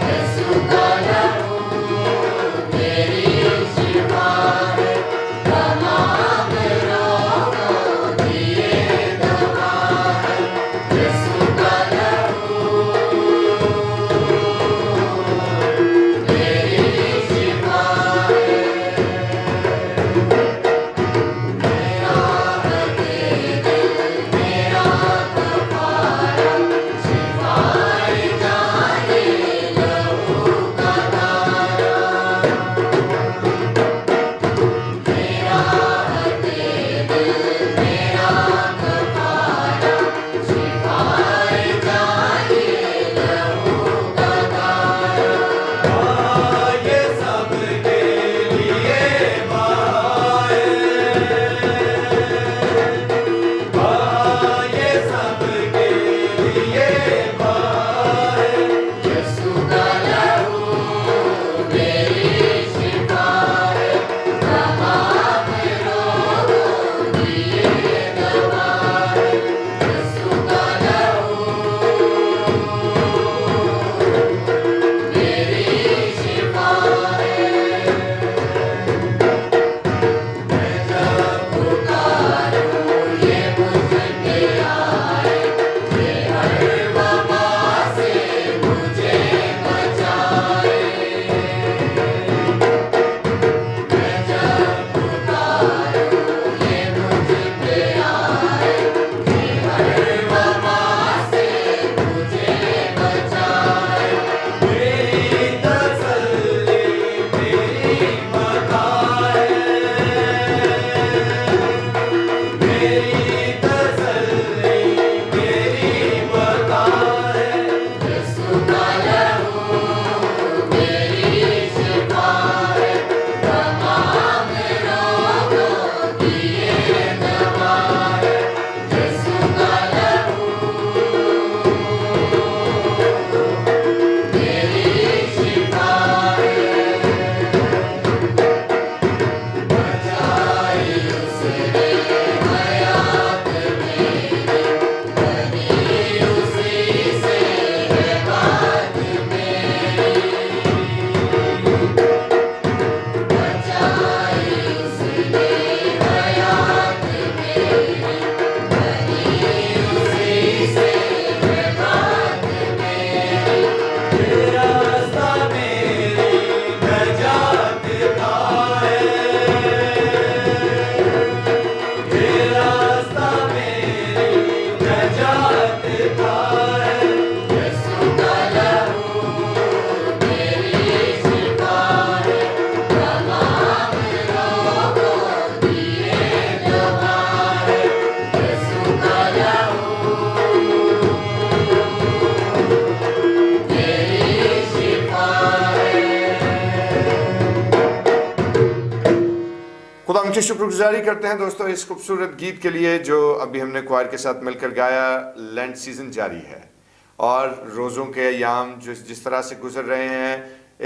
Yes, کی شکر گزاری کرتے ہیں دوستو اس خوبصورت گیت کے لیے جو ابھی ہم نے کوائر کے ساتھ مل کر گایا. لینٹ سیزن جاری ہے اور روزوں کے ایام جس طرح سے گزر رہے ہیں،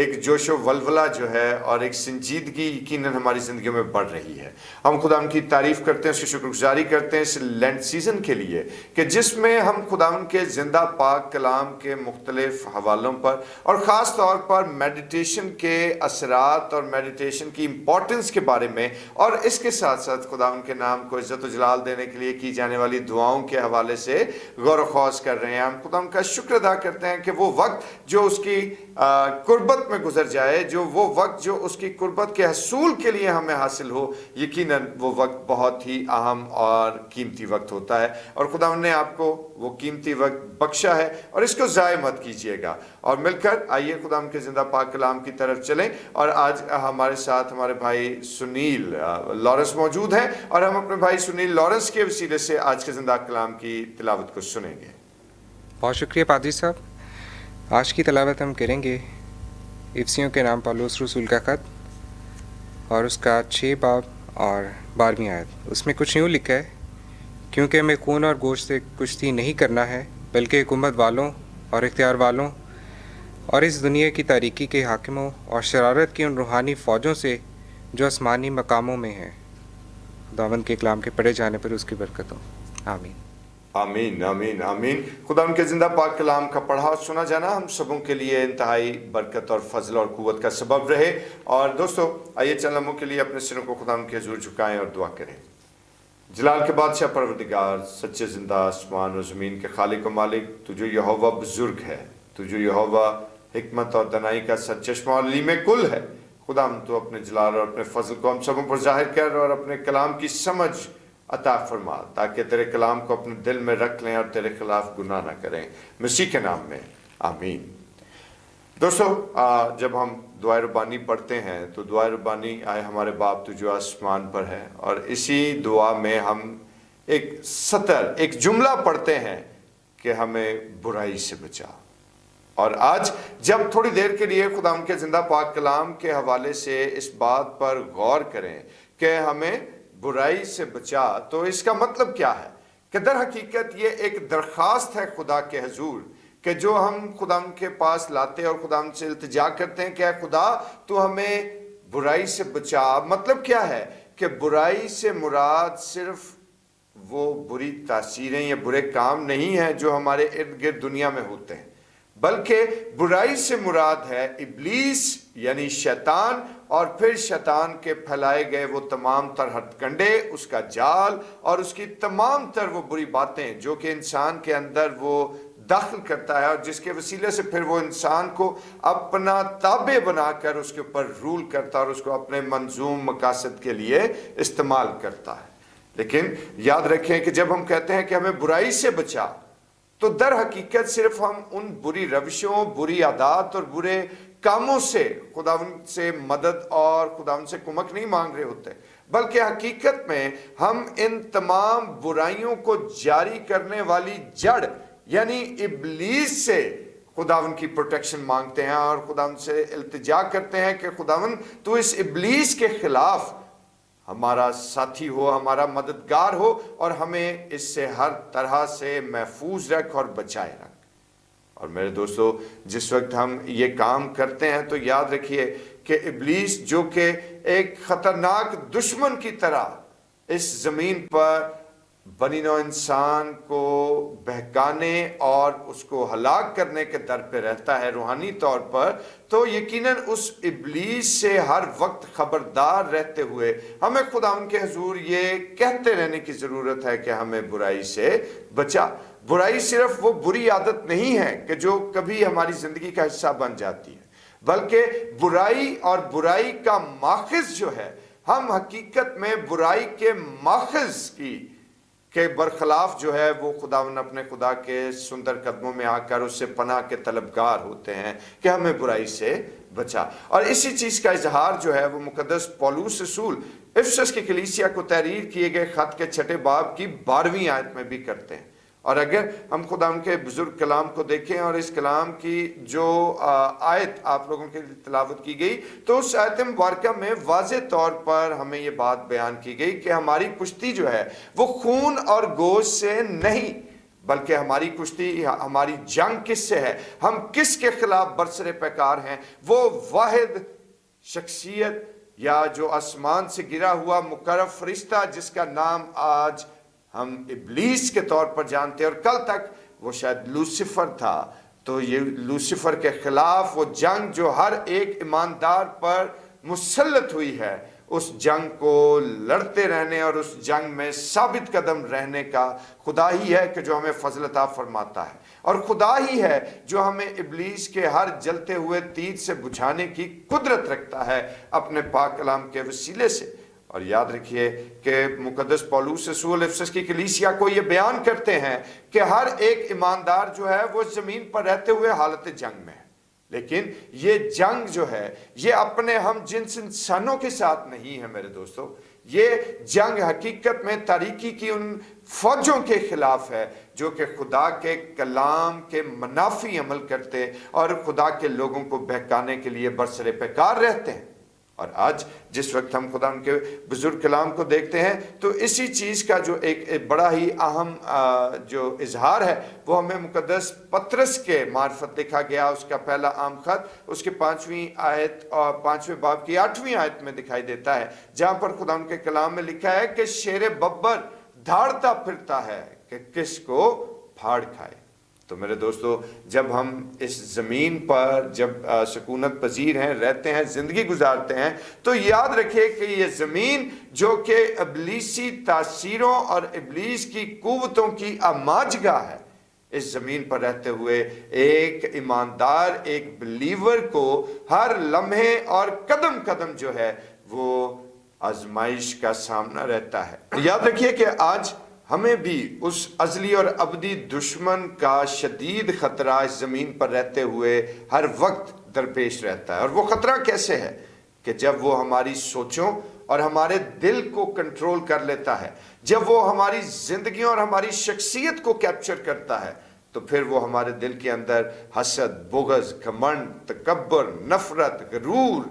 ایک جوش و ولولہ جو ہے اور ایک سنجیدگی یقیناً ہماری زندگیوں میں بڑھ رہی ہے. ہم خدا کی تعریف کرتے ہیں، اس کی شکر گزاری کرتے ہیں اس لینٹ سیزن کے لیے کہ جس میں ہم خدا کے زندہ پاک کلام کے مختلف حوالوں پر اور خاص طور پر میڈیٹیشن کے اثرات اور میڈیٹیشن کی امپورٹنس کے بارے میں اور اس کے ساتھ ساتھ خدا کے نام کو عزت و جلال دینے کے لیے کی جانے والی دعاؤں کے حوالے سے غور و خوض کر رہے ہیں. ہم خدا کا شکر ادا کرتے ہیں کہ وہ وقت جو اس کی قربت میں گزر جائے، جو وہ وقت جو اس کی قربت کے حصول کے لیے ہمیں حاصل ہو، یقیناً وہ وقت بہت ہی اہم اور قیمتی وقت ہوتا ہے اور خدا نے آپ کو وہ قیمتی وقت بخشا ہے اور اس کو ضائع مت کیجیے گا. اور مل کر آئیے خدا کے زندہ پاک کلام کی طرف چلیں. اور آج ہمارے ساتھ ہمارے بھائی سنیل لارنس موجود ہیں اور ہم اپنے بھائی سنیل لارنس کے وسیلے سے آج کے زندہ کلام کی تلاوت کو سنیں گے. بہت شکریہ پادری صاحب. آج کی تلاوت ہم کریں گے افسیوں کے نام پالوس رسول کا خط اور اس کا 6 باب اور 12ویں آیت. اس میں کچھ یوں لکھا ہے: کیونکہ ہمیں خون اور گوشت سے کشتی نہیں کرنا ہے بلکہ حکومت والوں اور اختیار والوں اور اس دنیا کی تاریکی کے حاکموں اور شرارت کی ان روحانی فوجوں سے جو آسمانی مقاموں میں ہیں. خداوند کے کلام کے پڑھے جانے پر اس کی برکت ہو. آمین. آمین آمین آمین. خدا ان کے زندہ پاک کلام کا پڑھا اور سنا جانا ہم سبوں کے لیے انتہائی برکت اور فضل اور قوت کا سبب رہے. اور دوستو آئیے چند لمحوں کے لیے اپنے سروں کو خدا ان کے حضور جھکائیں اور دعا کریں. جلال کے بادشاہ پروردگار، سچے زندہ آسمان و زمین کے خالق و مالک، تو جو یہوہ بزرگ ہے، تو جو یہوہ حکمت اور دانائی کا سرچشمہ اور علیم کل ہے، خدا ہم تو اپنے جلال اور اپنے فضل کو ہم سبوں پر ظاہر کر اور اپنے کلام کی سمجھ عطا فرما تاکہ تیرے کلام کو اپنے دل میں رکھ لیں اور تیرے خلاف گناہ نہ کریں، مسیح کے نام میں آمین. دوستو جب ہم دعائے ربانی پڑھتے ہیں تو دعائے ربانی آئے ہمارے باپ تو جو آسمان پر ہے، اور اسی دعا میں ہم ایک سطر ایک جملہ پڑھتے ہیں کہ ہمیں برائی سے بچا. اور آج جب تھوڑی دیر کے لیے خدا ان کے زندہ پاک کلام کے حوالے سے اس بات پر غور کریں کہ ہمیں برائی سے بچا، تو اس کا مطلب کیا ہے کہ در حقیقت یہ ایک درخواست ہے خدا کے حضور کہ جو ہم خدا کے پاس لاتے اور خدا سے التجا کرتے ہیں کہ اے خدا تو ہمیں برائی سے بچا. مطلب کیا ہے کہ برائی سے مراد صرف وہ بری تاثیریں یا برے کام نہیں ہیں جو ہمارے ارد گرد دنیا میں ہوتے ہیں، بلکہ برائی سے مراد ہے ابلیس یعنی شیطان، اور پھر شیطان کے پھیلائے گئے وہ تمام تر ہتھ کنڈے، اس کا جال اور اس کی تمام تر وہ بری باتیں جو کہ انسان کے اندر وہ داخل کرتا ہے اور جس کے وسیلے سے پھر وہ انسان کو اپنا تابع بنا کر اس کے اوپر رول کرتا اور اس کو اپنے منظوم مقاصد کے لیے استعمال کرتا ہے. لیکن یاد رکھیں کہ جب ہم کہتے ہیں کہ ہمیں برائی سے بچا، تو در حقیقت صرف ہم ان بری روشوں، بری عادات اور برے کاموں سے خداوند سے مدد اور خداوند سے کمک نہیں مانگ رہے ہوتے، بلکہ حقیقت میں ہم ان تمام برائیوں کو جاری کرنے والی جڑ یعنی ابلیس سے خداوند کی پروٹیکشن مانگتے ہیں اور خداوند سے التجا کرتے ہیں کہ خداوند تو اس ابلیس کے خلاف ہمارا ساتھی ہو، ہمارا مددگار ہو اور ہمیں اس سے ہر طرح سے محفوظ رکھ اور بچائے رکھ. اور میرے دوستو جس وقت ہم یہ کام کرتے ہیں تو یاد رکھیے کہ ابلیس جو کہ ایک خطرناک دشمن کی طرح اس زمین پر بنی نوع انسان کو بہکانے اور اس کو ہلاک کرنے کے در پہ رہتا ہے روحانی طور پر، تو یقیناً اس ابلیس سے ہر وقت خبردار رہتے ہوئے ہمیں خدا ان کے حضور یہ کہتے رہنے کی ضرورت ہے کہ ہمیں برائی سے بچا. برائی صرف وہ بری عادت نہیں ہے کہ جو کبھی ہماری زندگی کا حصہ بن جاتی ہے، بلکہ برائی اور برائی کا ماخذ جو ہے، ہم حقیقت میں برائی کے ماخذ کی کے برخلاف جو ہے وہ خداوند اپنے خدا کے سندر قدموں میں آ کر اس سے پناہ کے طلبگار ہوتے ہیں کہ ہمیں برائی سے بچا. اور اسی چیز کا اظہار جو ہے وہ مقدس پولوس رسول افسس کی کلیسیا کو تحریر کیے گئے خط کے 6 باب کی 12ویں آیت میں بھی کرتے ہیں. اور اگر ہم خدا کے بزرگ کلام کو دیکھیں اور اس کلام کی جو آیت آپ لوگوں کے لیے تلاوت کی گئی تو اس آیت مبارکہ میں واضح طور پر ہمیں یہ بات بیان کی گئی کہ ہماری کشتی جو ہے وہ خون اور گوشت سے نہیں، بلکہ ہماری کشتی، ہماری جنگ کس سے ہے، ہم کس کے خلاف برسر پیکار ہیں، وہ واحد شخصیت یا جو آسمان سے گرا ہوا مقرب فرشتہ جس کا نام آج ہم ابلیس کے طور پر جانتے ہیں، اور کل تک وہ شاید لوسیفر تھا۔ تو یہ لوسیفر کے خلاف وہ جنگ جو ہر ایک ایماندار پر مسلط ہوئی ہے، اس جنگ کو لڑتے رہنے اور اس جنگ میں ثابت قدم رہنے کا خدا ہی ہے کہ جو ہمیں فضل عطا فرماتا ہے، اور خدا ہی ہے جو ہمیں ابلیس کے ہر جلتے ہوئے تیر سے بجھانے کی قدرت رکھتا ہے اپنے پاک کلام کے وسیلے سے۔ اور یاد رکھیے کہ مقدس پولوس رسول افسس کی کلیسیا کو یہ بیان کرتے ہیں کہ ہر ایک ایماندار جو ہے وہ زمین پر رہتے ہوئے حالت جنگ میں ہے، لیکن یہ جنگ جو ہے یہ اپنے ہم جنس انسانوں کے ساتھ نہیں ہے میرے دوستو، یہ جنگ حقیقت میں تاریکی کی ان فوجوں کے خلاف ہے جو کہ خدا کے کلام کے منافی عمل کرتے اور خدا کے لوگوں کو بہکانے کے لیے برسر پیکار رہتے ہیں۔ اور آج جس وقت ہم خدا ان کے بزرگ کلام کو دیکھتے ہیں تو اسی چیز کا جو ایک بڑا ہی اہم جو اظہار ہے وہ ہمیں مقدس پطرس کے معرفت لکھا گیا، اس کا پہلا عام خط، اس کے 5ویں آیت اور 5ویں باب کی 8ویں آیت میں دکھائی دیتا ہے، جہاں پر خدا ان کے کلام میں لکھا ہے کہ شیر ببر دھاڑتا پھرتا ہے کہ کس کو پھاڑ کھائے۔ تو میرے دوستو، جب ہم اس زمین پر جب سکونت پذیر ہیں، رہتے ہیں، زندگی گزارتے ہیں، تو یاد رکھیں کہ یہ زمین جو کہ ابلیسی تاثیروں اور ابلیس کی قوتوں کی آماجگاہ ہے، اس زمین پر رہتے ہوئے ایک ایماندار، ایک بلیور کو ہر لمحے اور قدم قدم جو ہے وہ آزمائش کا سامنا رہتا ہے۔ یاد رکھیے کہ آج ہمیں بھی اس ازلی اور ابدی دشمن کا شدید خطرہ اس زمین پر رہتے ہوئے ہر وقت درپیش رہتا ہے، اور وہ خطرہ کیسے ہے کہ جب وہ ہماری سوچوں اور ہمارے دل کو کنٹرول کر لیتا ہے، جب وہ ہماری زندگیوں اور ہماری شخصیت کو کیپچر کرتا ہے، تو پھر وہ ہمارے دل کے اندر حسد، بغض، گھمنڈ، تکبر، نفرت، غرور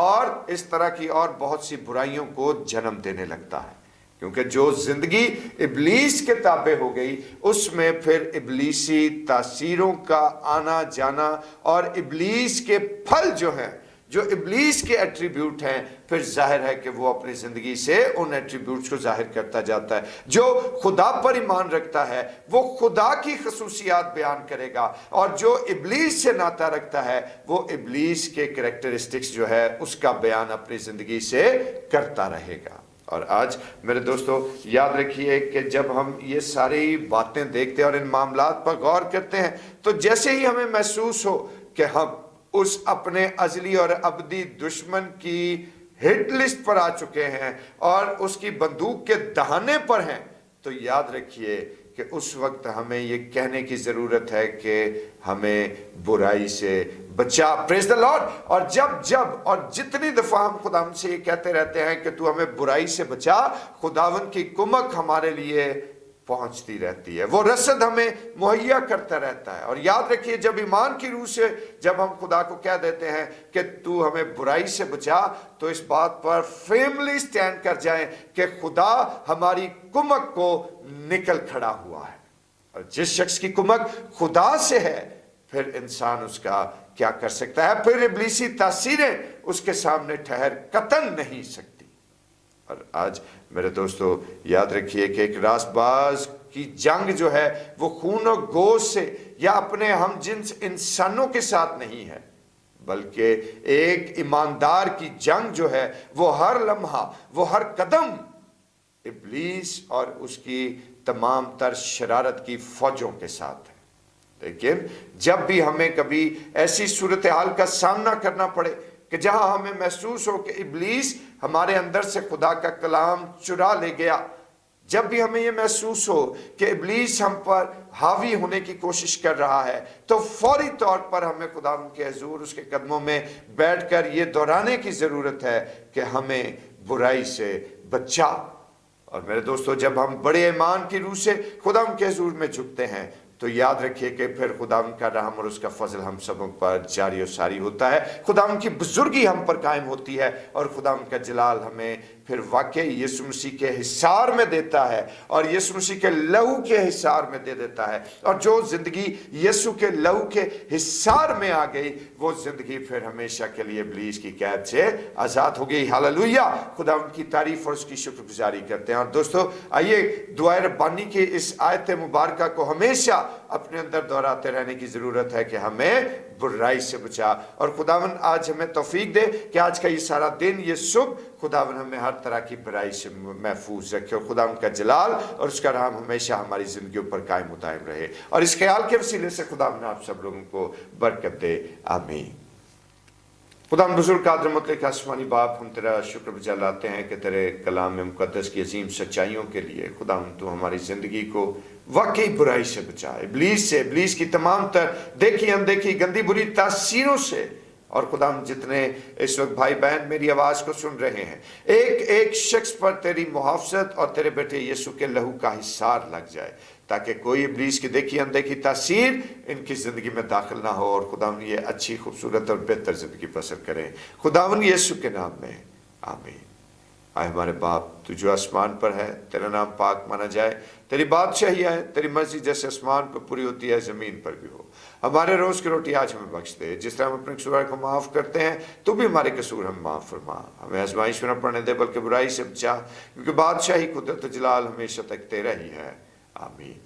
اور اس طرح کی اور بہت سی برائیوں کو جنم دینے لگتا ہے، کیونکہ جو زندگی ابلیس کے تابع ہو گئی اس میں پھر ابلیسی تاثیروں کا آنا جانا اور ابلیس کے پھل جو ہیں، جو ابلیس کے ایٹریبیوٹ ہیں، پھر ظاہر ہے کہ وہ اپنی زندگی سے ان ایٹریبیوٹس کو ظاہر کرتا جاتا ہے۔ جو خدا پر ایمان رکھتا ہے وہ خدا کی خصوصیات بیان کرے گا، اور جو ابلیس سے ناطہ رکھتا ہے وہ ابلیس کے کریکٹرسٹکس جو ہے اس کا بیان اپنی زندگی سے کرتا رہے گا۔ اور آج میرے دوستو یاد رکھیے کہ جب ہم یہ ساری باتیں دیکھتے ہیں اور ان معاملات پر غور کرتے ہیں تو جیسے ہی ہمیں محسوس ہو کہ ہم اس اپنے ازلی اور ابدی دشمن کی ہٹ لسٹ پر آ چکے ہیں اور اس کی بندوق کے دہانے پر ہیں، تو یاد رکھیے کہ اس وقت ہمیں یہ کہنے کی ضرورت ہے کہ ہمیں برائی سے بچا۔ پریز دا لارڈ۔ اور جب اور جتنی دفعہ ہم خدا سے یہ کہتے رہتے ہیں کہ تو ہمیں برائی سے بچا، خداوند کی کمک ہمارے لیے پہنچتی رہتی ہے، وہ رسد ہمیں مہیا کرتا رہتا ہے۔ اور یاد رکھیے جب ایمان کی روح سے جب ہم خدا کو کہہ دیتے ہیں کہ تو ہمیں برائی سے بچا، تو اس بات پر فیملی سٹینڈ کر جائیں کہ خدا ہماری کمک کو نکل کھڑا ہوا ہے، اور جس شخص کی کمک خدا سے ہے پھر انسان اس کا کیا کر سکتا ہے؟ پھر ابلیسی تاثیریں اس کے سامنے ٹھہر قطن نہیں سکتی۔ اور آج میرے دوستو یاد رکھیے کہ ایک راست باز کی جنگ جو ہے وہ خون و گوشت سے یا اپنے ہم جنس انسانوں کے ساتھ نہیں ہے، بلکہ ایک ایماندار کی جنگ جو ہے وہ ہر لمحہ، وہ ہر قدم ابلیس اور اس کی تمام تر شرارت کی فوجوں کے ساتھ ہے۔ لیکن جب بھی ہمیں کبھی ایسی صورتحال کا سامنا کرنا پڑے کہ جہاں ہمیں محسوس ہو کہ ابلیس ہمارے اندر سے خدا کا کلام چرا لے گیا، جب بھی ہمیں یہ محسوس ہو کہ ابلیس ہم پر حاوی ہونے کی کوشش کر رہا ہے، تو فوری طور پر ہمیں خدا کے حضور اس کے قدموں میں بیٹھ کر یہ دہرانے کی ضرورت ہے کہ ہمیں برائی سے بچا۔ اور میرے دوستو جب ہم بڑے ایمان کی روح سے خدا کے حضور میں جھکتے ہیں تو یاد رکھیے کہ پھر خدا کا رحم اور اس کا فضل ہم سبوں پر جاری و ساری ہوتا ہے، خدا کی بزرگی ہم پر قائم ہوتی ہے، اور خدا کا جلال ہمیں پھر واقعی یسوع مسیح کے حصار میں دیتا ہے، اور یسوع مسیح کے لہو کے حصار میں دے دیتا ہے، اور جو زندگی یسوع کے لہو کے حصار میں آ گئی وہ زندگی پھر ہمیشہ کے لیے ابلیس کی قید سے آزاد ہو گئی۔ ہاللویا، خدا ان کی تعریف اور اس کی شکر گزاری کرتے ہیں۔ اور دوستو آئیے دعائے ربانی کی اس آیت مبارکہ کو ہمیشہ اپنے اندر دہراتے رہنے کی ضرورت ہے کہ ہمیں برائی سے بچا، اور خداون آج ہمیں توفیق دے کہ آج کا یہ سارا دن، یہ صبح، خداون ہمیں ہر طرح کی برائی سے محفوظ رکھے، اور خداون کا جلال اور اس کا رحم ہمیشہ ہماری زندگیوں پر قائم و دائم رہے، اور اس خیال کے وسیلے سے خداون آپ سب لوگوں کو برکت دے، آمین۔ خدا بزرگ قادر مطلق آسمانی باپ، ہم تیرا شکر بجا لاتے ہیں کہ تیرے کلام مقدس کی عظیم سچائیوں کے لیے خدا تو ہماری زندگی کو واقعی برائی سے بچائے، ابلیس کی تمام تر دیکھی اندیکھی گندی بری تاثیروں سے، اور خدا جتنے اس وقت بھائی بہن میری آواز کو سن رہے ہیں، ایک ایک شخص پر تیری محافظت اور تیرے بیٹے یسوع کے لہو کا حصار لگ جائے، تاکہ کوئی ابلیس کی دیکھی اندیکھی تاثیر ان کی زندگی میں داخل نہ ہو، اور خداون یہ اچھی خوبصورت اور بہتر زندگی بسر کریں، خداون یسوع کے نام میں، آمین۔ آئے ہمارے باپ، تو جو آسمان پر ہے، تیرا نام پاک مانا جائے، تیری بادشاہی ہے، تیری مرضی جیسے آسمان پر پوری ہوتی ہے زمین پر بھی ہو۔ ہمارے روز کی روٹی آج ہمیں بخش دے، جس طرح ہم اپنے قصور کو معاف کرتے ہیں تو بھی ہمارے قصور ہم معاف فرما، ہمیں آزمائش میں نہ پڑنے دے بلکہ برائی سے بچا، کیونکہ بادشاہی، قدرت و جلال ہمیشہ تک تیرا ہی ہے، آمین۔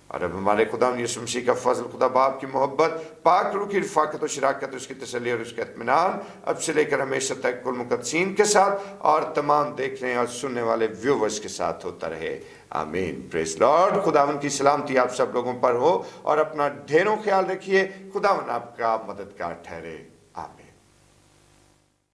اور اب ہمارے خدا یسوع مسیح کا فضل، خدا باپ کی محبت، پاک روح کی رفاقت و شراکت، اس کی تسلی اور اس کا اطمینان اب سے لے کر ہمیشہ تک کل مقدسین کے ساتھ اور تمام دیکھنے اور سننے والے ویورز کے ساتھ ہوتا رہے، آمین۔ پریز لارڈ۔ خداوند کی سلامتی آپ سب لوگوں پر ہو، اور اپنا ڈھیروں خیال رکھیے، خداوند آپ کا مددگار ٹھہرے، آمین۔